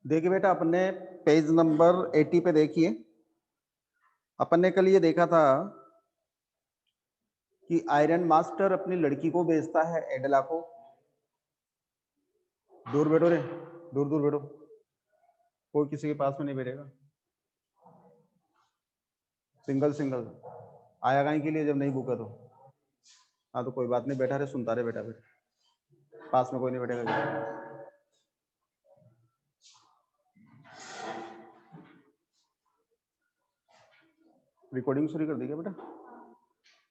देखिए बेटा, अपने पेज नंबर 80 पे देखिए। अपन ने कल ये देखा था कि आयरन मास्टर अपनी लड़की को भेजता है एडला को। दूर बैठो रे, दूर दूर बैठो, कोई किसी के पास में नहीं बैठेगा। सिंगल सिंगल आया कहीं के लिए जब नहीं भूखा तो। हाँ तो कोई बात नहीं, बैठा रहे, सुनता रहे बेटा। बेटा पास में कोई नहीं बैठेगा। रिकॉर्डिंग शुरू कर दी क्या बेटा?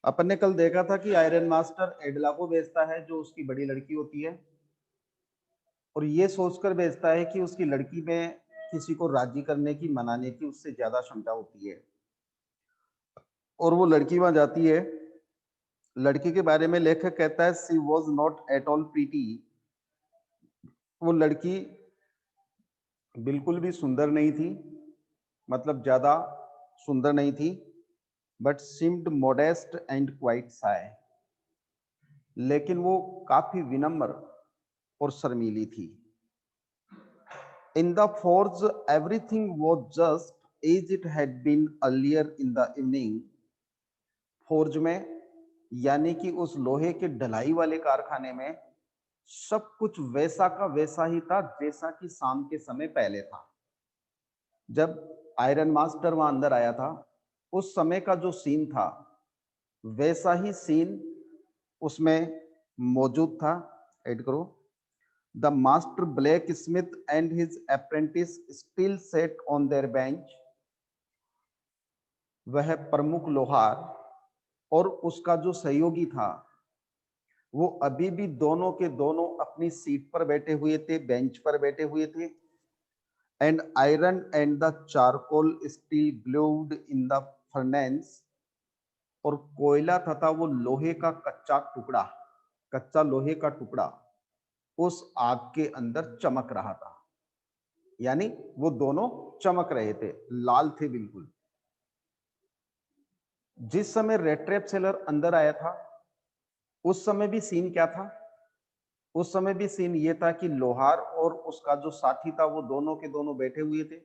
अपन ने कल देखा था कि आयरन मास्टर एडला को भेजता है जो उसकी बड़ी लड़की होती है, और ये सोचकर भेजता है कि उसकी लड़की में किसी को राजी करने की, मनाने की उससे ज्यादा क्षमता होती है। और वो लड़की वहां जाती है। लड़की के बारे में लेखक कहता है she was not at all pretty. वो लड़की बिल्कुल भी सुंदर नहीं थी, मतलब ज्यादा सुंदर नहीं थी, but seemed modest and quite shy. लेकिन वो काफी विनम्र और शर्मीली थी। In the forge everything was just as it had been earlier in the evening. Forge में यानी कि उस लोहे के ढलाई वाले कारखाने में सब कुछ वैसा का वैसा ही था जैसा कि शाम के समय पहले था। जब आयरन मास्टर वहां अंदर आया था, उस समय का जो सीन था वैसा ही सीन उसमें मौजूद था। ऐड करो। The master black Smith and his apprentice still set on their bench. वह प्रमुख लोहार और उसका जो सहयोगी था वो अभी भी दोनों के दोनों अपनी सीट पर बैठे हुए थे, बेंच पर बैठे हुए थे। And iron and the charcoal still glued in the furnace. और कोयला तथा वो लोहे का कच्चा टुकड़ा, कच्चा लोहे का टुकड़ा उस आग के अंदर चमक रहा था। यानी वो दोनों चमक रहे थे, लाल थे बिल्कुल। जिस समय रेड ट्रैप सेलर अंदर आया था उस समय भी सीन क्या था? उस समय भी सीन ये था कि लोहार और उसका जो साथी था वो दोनों के दोनों बैठे हुए थे।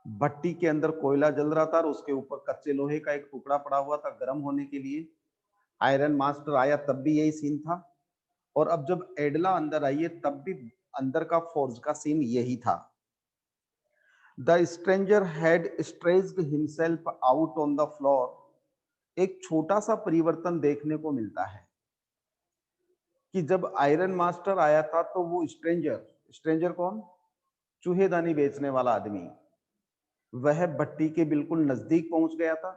भट्टी के अंदर कोयला जल रहा था और उसके ऊपर कच्चे लोहे का एक टुकड़ा पड़ा हुआ था गर्म होने के लिए। आयरन मास्टर आया तब भी यही सीन था, और अब जब एडला अंदर आई है तब भी अंदर का फोर्ज का सीन यही था। The stranger had stretched himself out on the floor. एक छोटा सा परिवर्तन देखने को मिलता है कि जब आयरन मास्टर आया था तो वो स्ट्रेंजर, स्ट्रेंजर कौन? चूहेदानी बेचने वाला आदमी, वह भट्टी के बिल्कुल नजदीक पहुंच गया था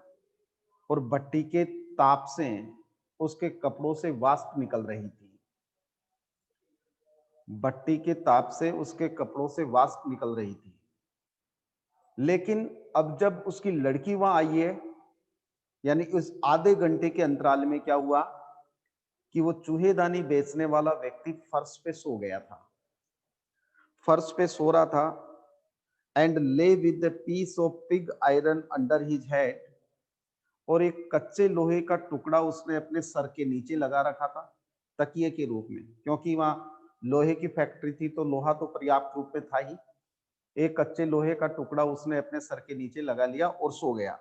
और भट्टी के ताप से उसके कपड़ों से वाष्प निकल रही थी। भट्टी के ताप से उसके कपड़ों से वाष्प निकल रही थी। लेकिन अब जब उसकी लड़की वहां आई है, यानी उस आधे घंटे के अंतराल में क्या हुआ कि वो चूहेदानी बेचने वाला व्यक्ति फर्श पे सो गया था। फर्श पे सो रहा था and lay with the piece of pig iron under his head. और एक कच्चे लोहे का टुकड़ा उसने अपने सर के नीचे लगा रखा था तकिए के रूप में, क्योंकि वहां लोहे की फैक्ट्री थी तो लोहा तो पर्याप्त रूप में था ही। एक कच्चे लोहे का टुकड़ा उसने अपने सर के नीचे लगा लिया और सो गया।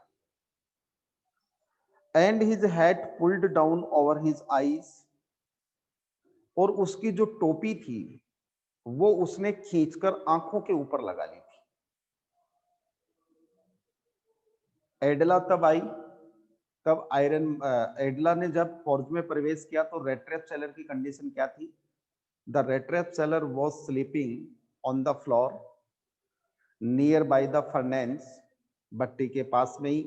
And his hat pulled down over his eyes. और उसकी जो टोपी थी वो उसने खींचकर आंखों के ऊपर लगा ली थी। एडला तब आई, तब आयरन एडला ने जब फौज में प्रवेश किया तो रेड ट्रैप सेलर की कंडीशन क्या थी? The rattrap seller was sleeping on the floor near by the furnace. भट्टी के पास में ही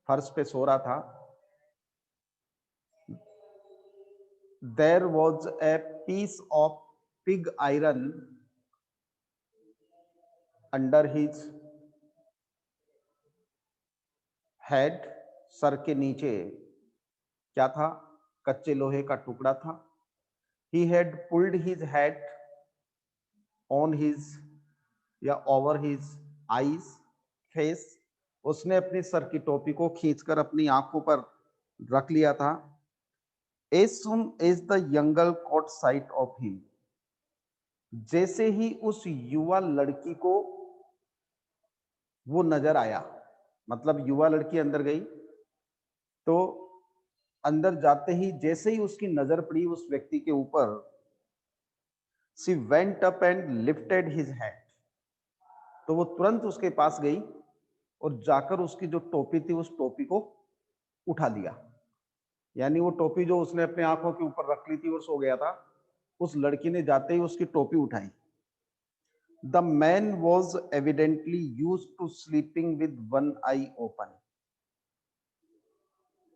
फर्श पे सो रहा था। There was a piece of pig iron under his head. सर के नीचे क्या था? कच्चे लोहे का टुकड़ा था। He had pulled his head on his या ओवर हिज आईज फेस। उसने अपनी सर की टोपी को खींचकर अपनी आंखों पर रख लिया था। As soon as the young girl caught sight of him, जैसे ही उस युवा लड़की को वो नजर आया, मतलब युवा लड़की अंदर गई, तो अंदर जाते ही जैसे ही उसकी नजर पड़ी उस व्यक्ति के ऊपर, she went up and lifted his hand, तो वो तुरंत उसके पास गई और जाकर उसकी जो टोपी थी उस टोपी को उठा लिया। यानी वो टोपी जो उसने अपने आंखों के ऊपर रख ली थी और सो गया था, उस लड़की ने जाते ही उसकी टोपी उठाई। The man was evidently use to sleeping with one eye open.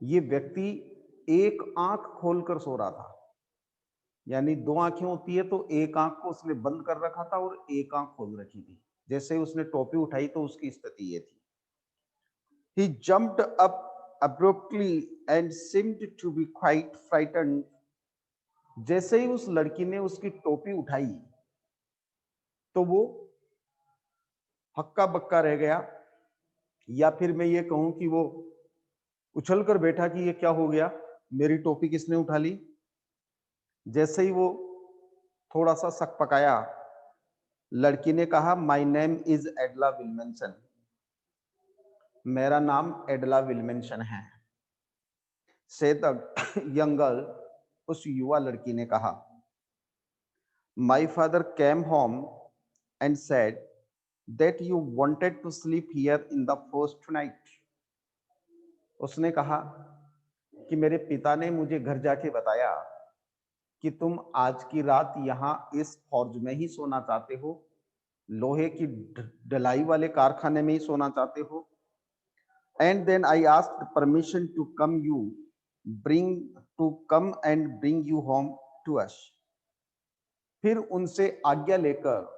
ये व्यक्ति एक आंख खोलकर सो रहा था, यानी दो आंखें होती है तो एक आंख को उसने बंद कर रखा था और एक आंख खोल रखी थी। जैसे ही उसने टोपी उठाई तो उसकी स्थिति ये थी। He jumped up abruptly and seemed to be quite frightened. जैसे ही उस लड़की ने उसकी टोपी उठाई तो वो हक्का बक्का रह गया, या फिर मैं ये कहूं कि वो उछल कर बैठा कि ये क्या हो गया, मेरी टोपी किसने उठा ली। जैसे ही वो थोड़ा सा सकपकाया, लड़की ने कहा, माय नेम इज एडला विल्मनसन, मेरा नाम एडला विल्मनसन है। से द यंग गर्ल, उस युवा लड़की ने कहा, my father came home and said that you wanted to sleep here in the first night. उसने कहा कि मेरे पिता ने मुझे घर जाके बताया कि तुम आज की रात यहाँ इस फौज में ही सोना चाहते हो, लोहे की ढलाई वाले कारखाने में ही सोना चाहते हो। And then I asked permission to come and bring you home to us. फिर उनसे आज्ञा लेकर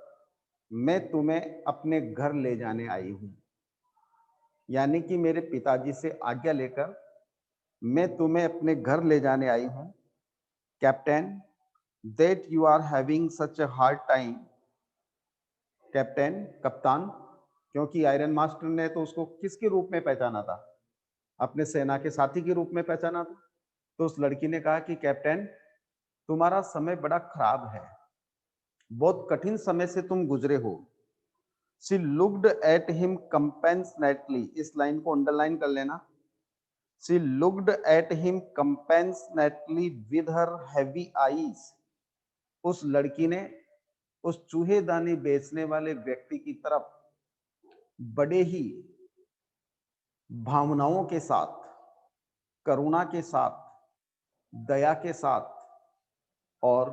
मैं तुम्हें अपने घर ले जाने आई हूं। यानी कि मेरे पिताजी से आज्ञा लेकर मैं तुम्हें अपने घर ले जाने आई हूं। Captain, that you are having such a hard time. Captain, कप्तान, क्योंकि आयरन मास्टर ने तो उसको किसके रूप में पहचाना था, अपने सेना के साथी के रूप में पहचाना था। तो उस लड़की ने कहा कि कैप्टन, तुम्हारा समय बड़ा खराब है, बहुत कठिन समय से तुम गुजरे हो। She looked at him compassionately, इस लाइन को अंडरलाइन कर लेना। She looked at him compassionately with her heavy eyes. उस लड़की ने उस चूहेदानी बेचने वाले व्यक्ति की तरफ बड़े ही भावनाओं के साथ, करुणा के साथ, दया के साथ और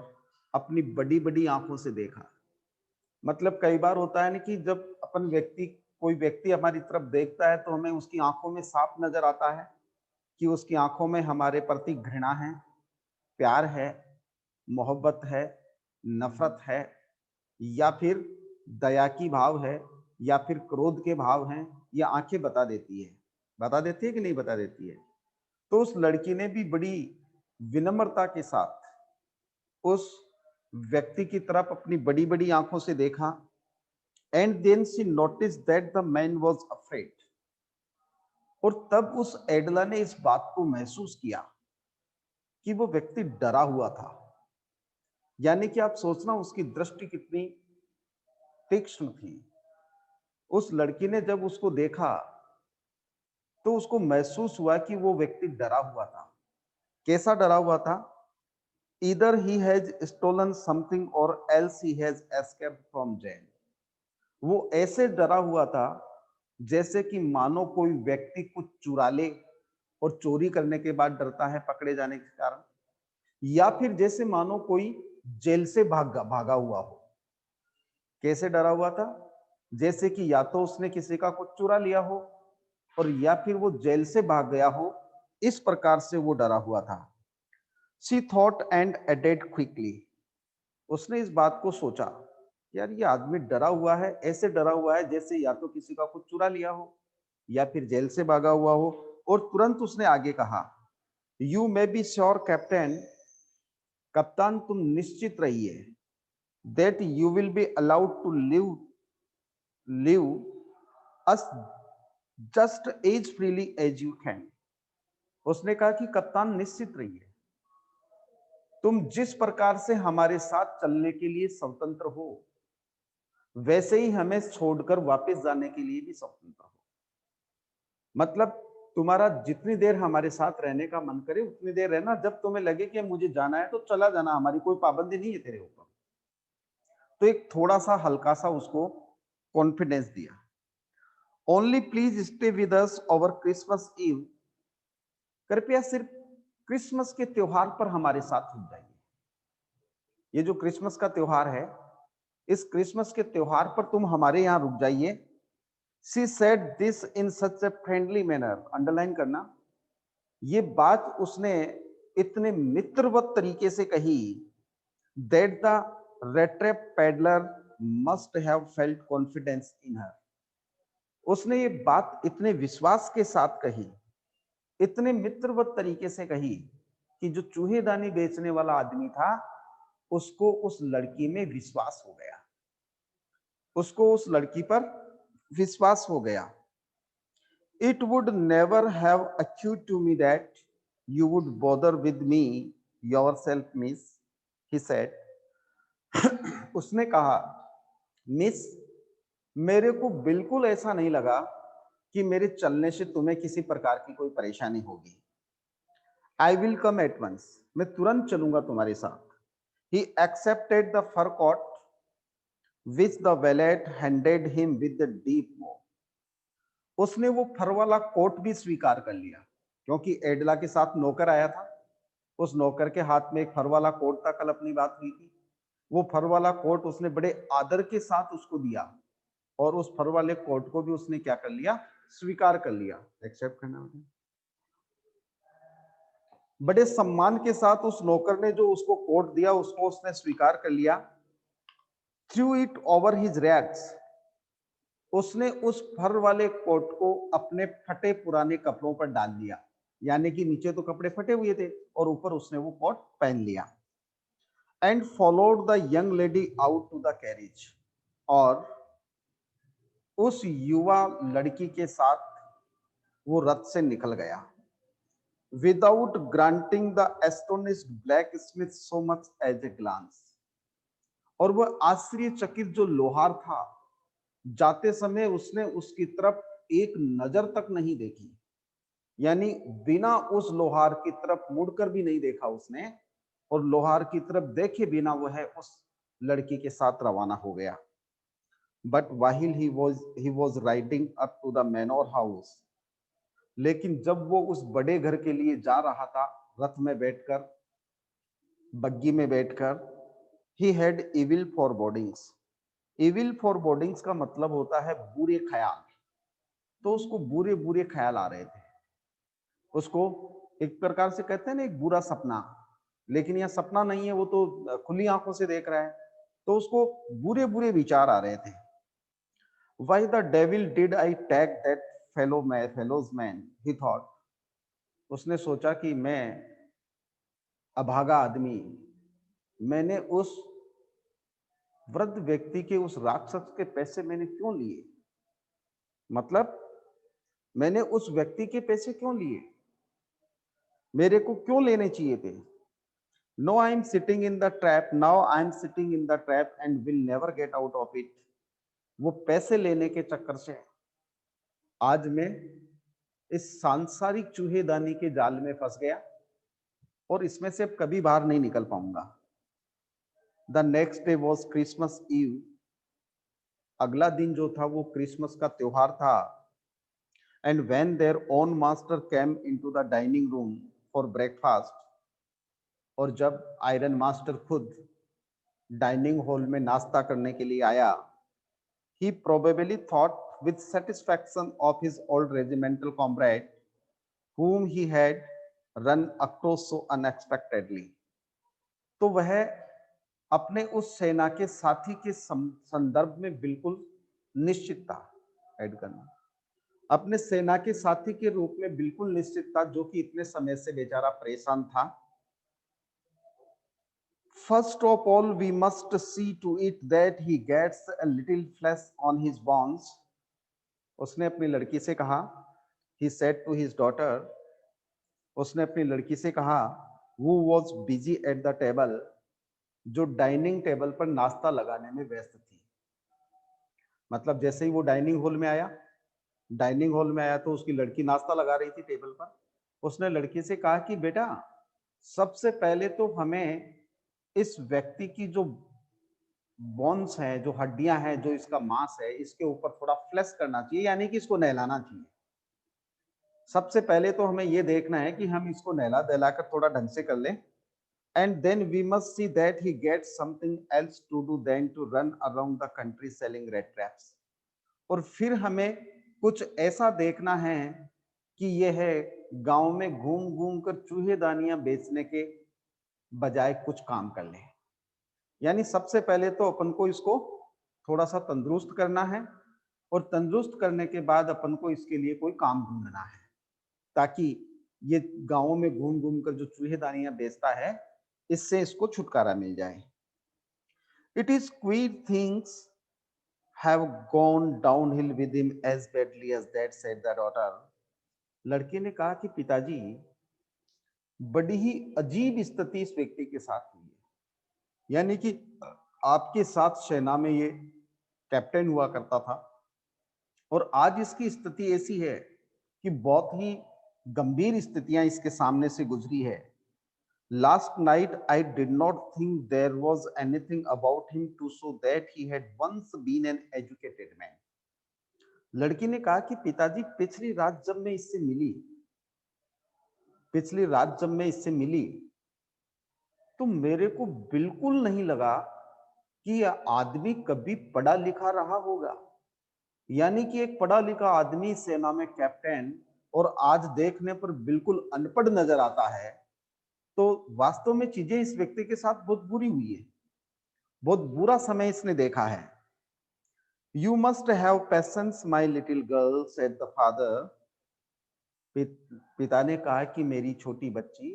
अपनी बड़ी बड़ी आंखों से देखा। मतलब कई बार होता है ना कि जब कोई व्यक्ति हमारी तरफ देखता है तो हमें उसकी आंखों में साफ नजर आता है कि उसकी आंखों में हमारे प्रति घृणा है, प्यार है, मोहब्बत है, नफरत है, या फिर दया की भाव है, या फिर क्रोध के भाव हैं। ये आंखें बता देती है कि नहीं बता देती है। तो उस लड़की ने भी बड़ी विनम्रता के साथ उस व्यक्ति की तरफ अपनी बड़ी बड़ी आंखों से देखा। And then she notice that the man was afraid. और तब उस एडला ने इस बात को महसूस किया कि वो व्यक्ति डरा हुआ था। यानी कि आप सोचना उसकी दृष्टि कितनी तीक्ष्ण थी। उस लड़की ने जब उसको देखा तो उसको महसूस हुआ कि वो व्यक्ति डरा हुआ था। कैसा डरा हुआ था? Either he has stolen something और else he has escaped from jail. वो ऐसे डरा हुआ था जैसे कि मानो कोई व्यक्ति कुछ चुरा ले और चोरी करने के बाद डरता है पकड़े जाने के कारण, या फिर जैसे मानो कोई जेल से भागा हुआ हो। कैसे डरा हुआ था? जैसे कि या तो उसने किसी का कुछ चुरा लिया हो और या फिर वो जेल से भाग गया हो। इस प्रकार से वो डरा हुआ था। She thought and added quickly. उसने इस बात को सोचा, यार ये आदमी डरा हुआ है, ऐसे डरा हुआ है जैसे या तो किसी का कुछ चुरा लिया हो या फिर जेल से भागा हुआ हो। और तुरंत उसने आगे कहा, you may be sure captain, कप्तान तुम निश्चित रहिए, that you will be allowed to leave us just as freely as you can. उसने कहा कि कप्तान निश्चित रहिए, तुम जिस प्रकार से हमारे साथ चलने के लिए स्वतंत्र हो, वैसे ही हमें छोड़कर वापस जाने के लिए भी स्वतंत्र हो। मतलब तुम्हारा जितनी देर हमारे साथ रहने का मन करे उतनी देर रहना, जब तुम्हें लगे कि मुझे जाना है तो चला जाना, हमारी कोई पाबंदी नहीं है तेरे ऊपर। तो एक थोड़ा सा हल्का सा उसको कॉन्फिडेंस दिया। Only please stay with us over Christmas Eve, कृपया सिर्फ क्रिसमस के त्योहार पर हमारे साथ रुक जाइए। ये जो क्रिसमस का त्योहार है, इस क्रिसमस के त्योहार पर तुम हमारे यहां रुक जाइए। She said this in such a friendly manner, underline करना, ये बात उसने इतने मित्रवत तरीके से कही, that the rattrap peddler must have felt confidence in her. उसने ये बात इतने विश्वास के साथ कही, इतने मित्रवत तरीके से कही कि जो चूहेदानी बेचने वाला आदमी था उसको उस लड़की में विश्वास हो गया, उसको उस लड़की पर विश्वास हो गया। It would never have occurred to me that you would bother with me yourself, miss, he said. उसने कहा, मिस, मेरे को बिल्कुल ऐसा नहीं लगा कि मेरे चलने से तुम्हें किसी प्रकार की कोई परेशानी होगी। I will come at once, मैं तुरंत चलूंगा तुम्हारे साथ। He accepted the fur coat which the valet handed him with a deep bow. उसने वो फर वाला कोट भी स्वीकार कर लिया, क्योंकि एडला के साथ नौकर आया था। उस नौकर के हाथ में एक फर वाला कोट था, कल अपनी बात हुई थी। वो फर वाला कोट उसने बड़े आदर के साथ उसको दिया, और उस फर वाले कोट को भी उसने क्या कर लिया, स्वीकार कर लिया। एक्सेप्ट करना होता है। बड़े सम्मान के साथ उस नौकर ने जो उसको कोट दिया उसको उसने स्वीकार कर लिया। Through it over his rags, उसने उस फर वाले कोट को अपने फटे पुराने कपड़ों पर डाल दिया, यानी कि नीचे तो कपड़े फटे हुए थे और ऊपर उसने वो कोट पहन लिया। And followed the young lady out to the carriage, और उस युवा लड़की के साथ वो रथ से निकल गया। Without granting the astonished blacksmith so much as a glance, और वह आश्चर्यचकित जो लोहार था, जाते समय उसने उसकी तरफ एक नजर तक नहीं देखी, यानी बिना उस लोहार की तरफ मुड़कर भी नहीं देखा उसने, और लोहार की तरफ देखे बिना वह उस लड़की के साथ रवाना हो गया। But while he was riding up to the manor house, लेकिन जब वो उस बड़े घर के लिए जा रहा था, रथ में बैठकर, बग्गी में बैठकर, ही हैड इविल फॉरबोर्डिंग्स। इविल फॉरबोर्डिंग्स का मतलब होता है बुरे ख्याल। तो उसको बुरे बुरे ख्याल आ रहे थे, उसको एक प्रकार से कहते हैं ना, एक बुरा सपना, लेकिन यह सपना नहीं है, वो तो खुली आंखों से देख रहा है। तो उसको बुरे बुरे विचार आ रहे थे। Why the devil did I take that fellow's man, he thought. उसने सोचा कि मैं अभागा आदमी, मैंने उस वृद्ध व्यक्ति के, उस राक्षस के पैसे मैंने क्यों लिए, मतलब मैंने उस व्यक्ति के पैसे क्यों लिए, मेरे को क्यों लेने चाहिए थे। No, I am sitting in the trap, now I am sitting in the trap and will never get out of it. वो पैसे लेने के चक्कर से आज मैं इस सांसारिक चूहेदानी के जाल में फंस गया और इसमें से अब कभी बाहर नहीं निकल पाऊंगा। The next day was Christmas Eve, अगला दिन जो था वो क्रिसमस का त्योहार था। And when their own master came into the dining room for breakfast, और जब आयरन मास्टर खुद डाइनिंग हॉल में नाश्ता करने के लिए आया, he probably thought with satisfaction of his old regimental comrade whom he had run across so unexpectedly. तो वह अपने उस सेना के साथी के संदर्भ में बिल्कुल निश्चित था, ऐड करना, अपने सेना के साथी के रूप में बिल्कुल निश्चित था, जो कि इतने समय से बेचारा परेशान था। First of all, we must see to it that he gets a little flesh on his bones. उसने अपनी लड़की से कहा, he said to his daughter, उसने अपनी लड़की से कहा who was busy at the table, जो डाइनिंग टेबल पर नाश्ता लगाने में व्यस्त थी। मतलब जैसे ही वो डाइनिंग हॉल में आया, तो उसकी लड़की नाश्ता लगा रही थी टेबल पर। उसने लड़की से कहा कि बेटा, सबसे पहले तो हमें इस व्यक्ति की जो बोन्स हैं, जो हड्डियां हैं, जो इसका मांस है, इसके ऊपर थोड़ा फ्लेश करना चाहिए, यानी कि इसको नहलाना चाहिए। सबसे पहले तो हमें ये देखना है कि हम इसको नहला दहलाकर थोड़ा ढंग से कर लें, and then we must see that he gets something else to do than to run around the country selling rat traps। और फिर हमें कुछ ऐसा देखना है कि यह गांव में घूम घूम कर चूहेदानियां बेचने के बजाय कुछ काम कर ले। यानी सबसे पहले तो अपन को इसको थोड़ा सा तंदुरुस्त करना है, और तंदुरुस्त करने के बाद अपन को इसके लिए कोई काम ढूंढना है, ताकि ये गांवों में घूम घूम कर जो चूहेदानियां बेचता है, इससे इसको छुटकारा मिल जाए। It is queer things have gone downhill with him as badly as that, said the daughter। लड़के ने कहा कि पिताजी, बड़ी ही अजीब स्थिति इस व्यक्ति के साथ हुई है। यानी कि आपके साथ सेना में ये कैप्टन हुआ करता था, और आज इसकी स्थिति ऐसी है कि बहुत ही गंभीर स्थितियां इसके सामने से गुजरी है। Last night I did not think there was anything about him to show that he had once been an educated man। लड़की ने कहा कि पिताजी, पिछली रात जब मैं इससे मिली तो मेरे को बिल्कुल नहीं लगा कि यह आदमी कभी पढ़ा लिखा रहा होगा। यानी कि एक पढ़ा लिखा आदमी सेना में कैप्टन, और आज देखने पर बिल्कुल अनपढ़ नजर आता है। तो वास्तव में चीजें इस व्यक्ति के साथ बहुत बुरी हुई है, बहुत बुरा समय इसने देखा है। You must have patience, my little girl, said the father। पिता ने कहा कि मेरी छोटी बच्ची,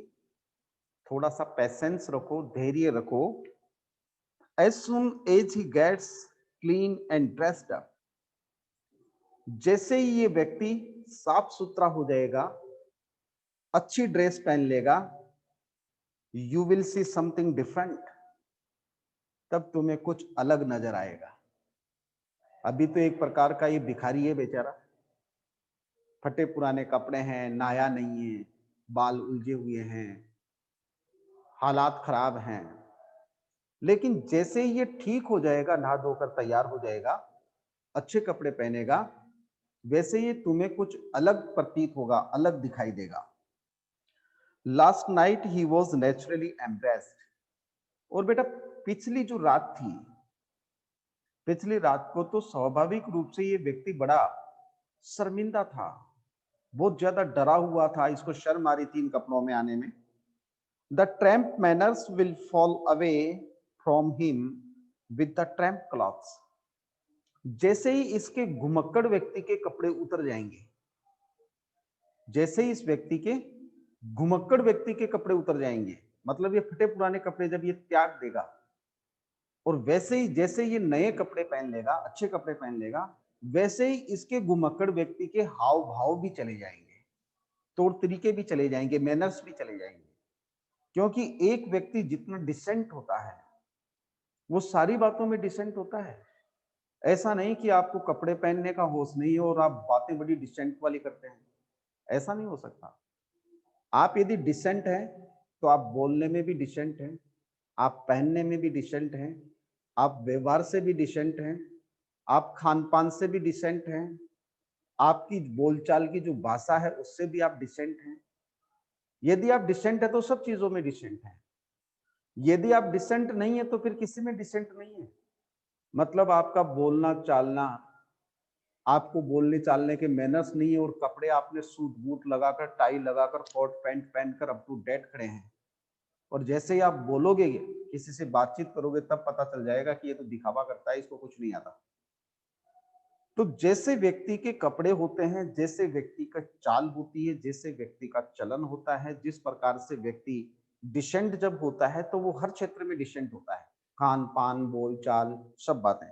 थोड़ा सा पेशेंस रखो, धैर्य रखो। As soon as he gets clean and dressed up, जैसे ही ये व्यक्ति साफ सुथरा हो जाएगा, अच्छी ड्रेस पहन लेगा, you will see something different। तब तुम्हें कुछ अलग नजर आएगा। अभी तो एक प्रकार का ये भिखारी है बेचारा, फटे पुराने कपड़े हैं, नहाया नहीं है, बाल उलझे हुए हैं, हालात खराब हैं। लेकिन जैसे ही ये ठीक हो जाएगा, नहा धोकर तैयार हो जाएगा, अच्छे कपड़े पहनेगा, वैसे ही तुम्हें कुछ अलग प्रतीत होगा, अलग दिखाई देगा। Last night he was naturally embraced. और बेटा, पिछली जो रात थी, पिछली रात को तो स्वाभाविक रूप से ये व्यक्ति बड़ा शर्मिंदा था, बहुत ज्यादा डरा हुआ था, इसको शर्म आ रही थी इन कपड़ों में आने में। The tramp manners will fall away from him with the tramp clothes. जैसे ही इसके घुमक्कड़ व्यक्ति के कपड़े उतर जाएंगे, जैसे ही इस व्यक्ति के घुमक्कड़ व्यक्ति के कपड़े उतर जाएंगे, मतलब ये फटे पुराने कपड़े जब ये त्याग देगा, और वैसे ही जैसे ये नए कपड़े पहन लेगा, अच्छे कपड़े पहन लेगा, वैसे ही इसके घुमक्कड़ व्यक्ति के हाव भाव भी चले जाएंगे, तौर तरीके भी चले जाएंगे, मैनर्स भी चले जाएंगे। क्योंकि एक व्यक्ति जितना डिसेंट होता है, वो सारी बातों में डिसेंट होता है। ऐसा नहीं कि आपको कपड़े पहनने का होश नहीं है और आप बातें बड़ी डिसेंट वाली करते हैं, ऐसा नहीं हो सकता। आप यदि डिसेंट हैं तो आप बोलने में भी डिसेंट हैं, आप पहनने में भी डिसेंट हैं, आप व्यवहार से भी डिसेंट हैं, आप खान पान से भी डिसेंट हैं, आपकी बोलचाल की जो भाषा है उससे भी आप डिसेंट हैं। यदि आप डिसेंट है तो सब चीजों में डिसेंट हैं। यदि आप डिसेंट नहीं है तो फिर किसी में डिसेंट नहीं है। मतलब आपका बोलना चालना, आपको बोलने चालने के मैनर्स नहीं है, और कपड़े आपने सूट बूट लगाकर, टाई लगाकर, कोट पैंट पहनकर अप टू डेट खड़े हैं, और जैसे ही आप बोलोगे, किसी से बातचीत करोगे, तब पता चल जाएगा कि ये तो दिखावा करता है, इसको कुछ नहीं आता। तो जैसे व्यक्ति के कपड़े होते हैं, जैसे व्यक्ति का चाल होती है, जैसे व्यक्ति का चलन होता है, जिस प्रकार से व्यक्ति डिसेंट जब होता है तो वो हर क्षेत्र में डिसेंट होता है, खान पान, बोल चाल, सब बातें।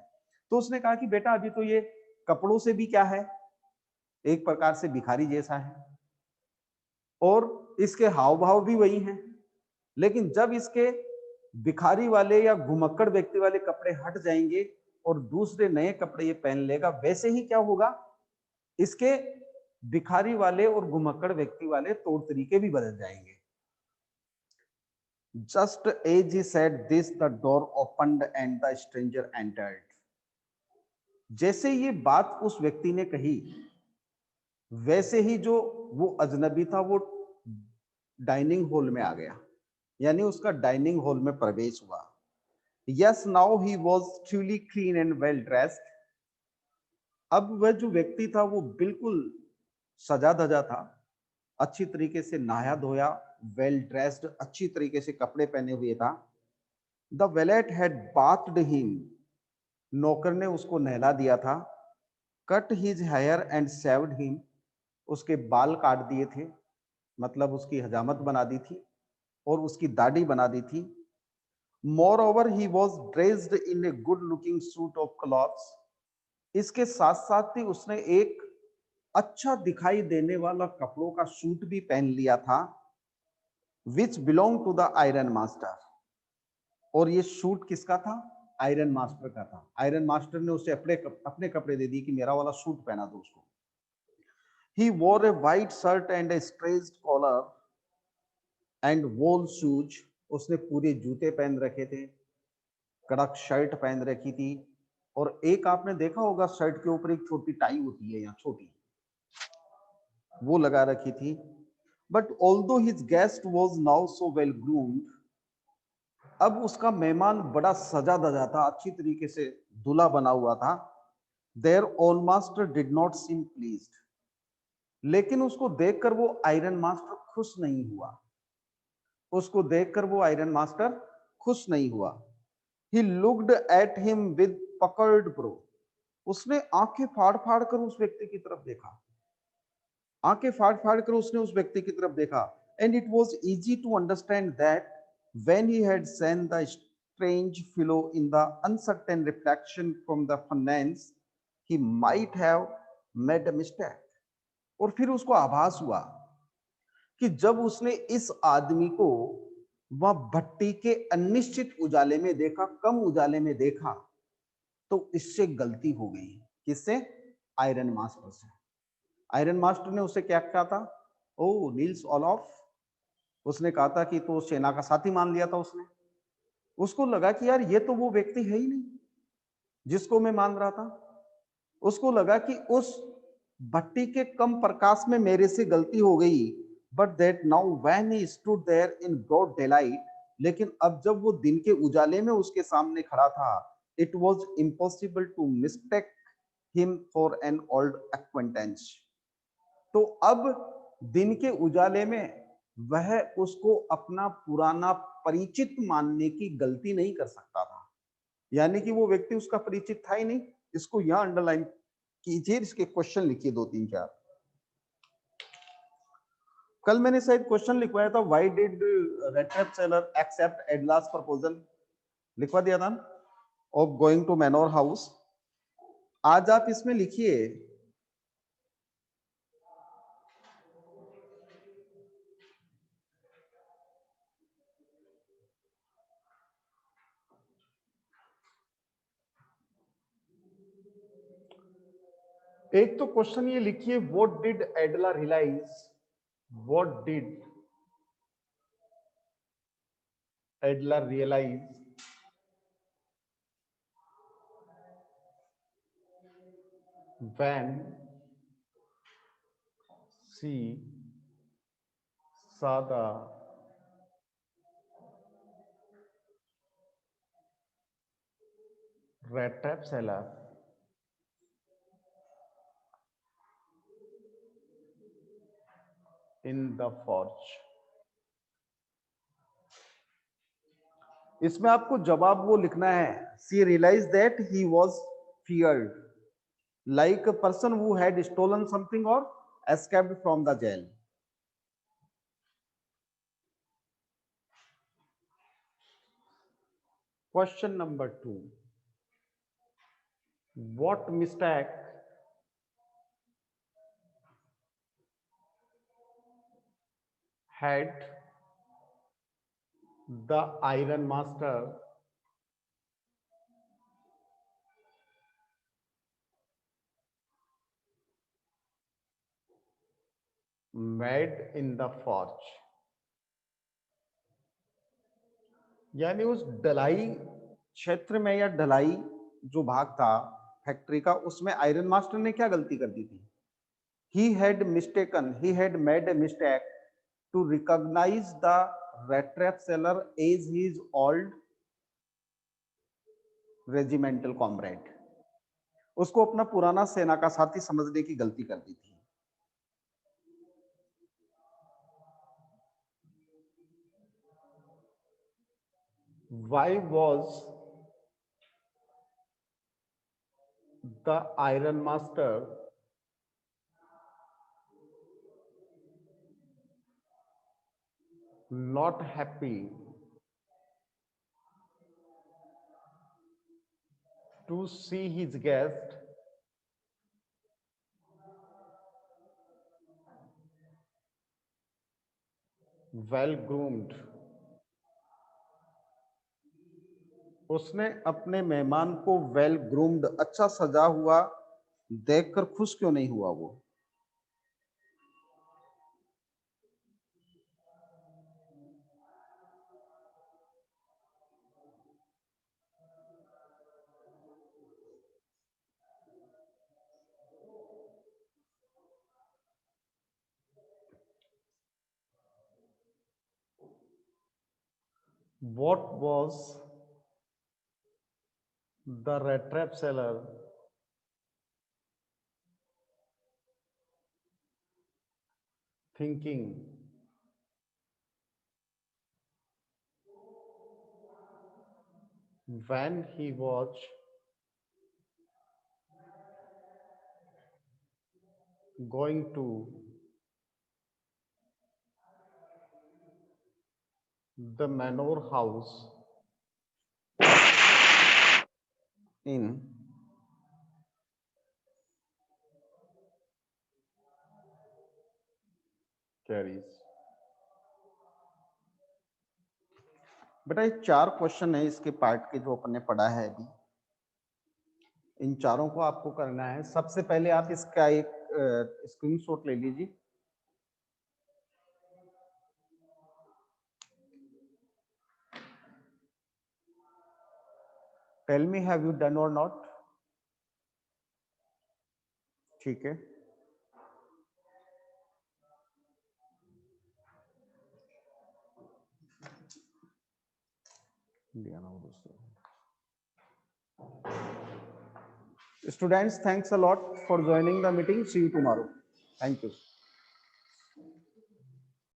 तो उसने कहा कि बेटा, अभी तो ये कपड़ों से भी क्या है, एक प्रकार से भिखारी जैसा है, और इसके हाव भाव भी वही हैं। लेकिन जब इसके भिखारी वाले या घुमक्कड़ व्यक्ति वाले कपड़े हट जाएंगे और दूसरे नए कपड़े ये पहन लेगा, वैसे ही क्या होगा, इसके भिखारी वाले और घुमक्कड़ व्यक्ति वाले तौर तरीके भी बदल जाएंगे। Just as he said this the door opened and the stranger entered. जैसे ये बात उस व्यक्ति ने कही, वैसे ही जो वो अजनबी था वो डाइनिंग हॉल में आ गया, यानी उसका डाइनिंग हॉल में प्रवेश हुआ। Yes, now he was truly clean and well dressed. अब वह जो व्यक्ति था वो बिल्कुल सजा धजा था, अच्छी तरीके से नहाया धोया, वेल ड्रेस्ड, अच्छी तरीके से कपड़े पहने हुए था। The valet had bathed him. नौकर ने उसको नहला दिया था। Cut his hair and shaved him. उसके बाल काट दिए थे, मतलब उसकी हजामत बना दी थी और उसकी दाढ़ी बना दी थी। More he was dressed in a good looking suit of clothes. इसके साथ साथ ही उसने एक अच्छा दिखाई देने वाला कपड़ों का सूट भी पहन लिया था, which belong to the iron master. और ये सूट किसका था? आयरन मास्टर का था। आयरन मास्टर ने उसे अपने कपड़े दे दिए कि मेरा वाला सूट पहना दो उसको। He wore a white shirt and a straight collar and wool shoes. उसने पूरे जूते पहन रखे थे, कड़क शर्ट पहन रखी थी, और एक आपने देखा होगा शर्ट के ऊपर एक छोटी टाई होती है, यहाँ छोटी, वो लगा रखी थी। But although his guest was now so well groomed, अब उसका मेहमान बड़ा सजा धजा था, अच्छी तरीके से दूल्हा बना हुआ था। There own master did not seem pleased, लेकिन उसको देखकर वो आयरन मास्टर खुश नहीं हुआ। उसको देखकर वो आयरन मास्टर खुश नहीं हुआ। He looked at him with puckered brow. उसने आंखें फाड़ फाड़ कर उस व्यक्ति की तरफ देखा, आंखें फाड़ फाड़ कर उसने उस व्यक्ति की तरफ देखा। And it was easy to understand that when he had seen the strange fellow in the uncertain reflection from the furnace, he might have made a mistake. और फिर उसको आभास हुआ कि जब उसने इस आदमी को वह भट्टी के अनिश्चित उजाले में देखा, कम उजाले में देखा, तो इससे गलती हो गई। किससे? आयरन मास्टर से। आयरन मास्टर ने उसे क्या कहा था? ओ नील्स ओलॉफ, उसने कहा था कि तो सेना का साथी मान लिया था उसने। उसको लगा कि यार ये तो वो व्यक्ति है ही नहीं जिसको मैं मान रहा था। उसको लगा कि उस भट्टी के कम प्रकाश में मेरे से गलती हो गई। But that now when he stood there in broad daylight, लेकिन अब जब वो दिन के उजाले में उसके सामने खड़ा था, it was impossible to mistake him for an old acquaintance. तो अब दिन के उजाले में वह उसको अपना पुराना परिचित मानने की गलती नहीं कर सकता था, यानी कि वो व्यक्ति उसका परिचित था ही नहीं। इसको यहां अंडरलाइन कीजिए, इसके क्वेश्चन लिखिए 2 3 4। कल मैंने शायद क्वेश्चन लिखवाया था, why did rattrap seller accept Edla's proposal, लिखवा दिया था, of going to manor house. आज आप इसमें लिखिए, एक तो क्वेश्चन ये लिखिए, what did Edla realise, what did Edla realise when she saw the red trap seller in the forge। इसमें आपको जवाब वो लिखना है, she realized that he was feared like a person who had stolen something or escaped from the jail। Question number 2, what mistake had The iron master made in the forge, यानी उस ढलाई क्षेत्र में या ढलाई जो भाग था फैक्ट्री का, उसमें आयरन मास्टर ने क्या गलती कर दी थी? he had made a mistake to recognize the rat trap seller as his old regimental comrade. उसको अपना पुराना सेना का साथी समझने की गलती कर दी थी. Why was the iron master not happy to see his guest well groomed? उसने अपने मेहमान को वेल ग्रूम्ड, अच्छा सजा हुआ देखकर खुश क्यों नहीं हुआ वो? What was the rat trap seller thinking when he was going to the manor house in carries? बेटा ये 4 क्वेश्चन है इसके पार्ट के जो अपन ने पढ़ा है अभी, इन चारों को आपको करना है. सबसे पहले आप इसका एक स्क्रीनशॉट ले लीजिए. Tell me have you done और नॉट? ठीक है, students, thanks a lot for joining the meeting. See you tomorrow. Thank you.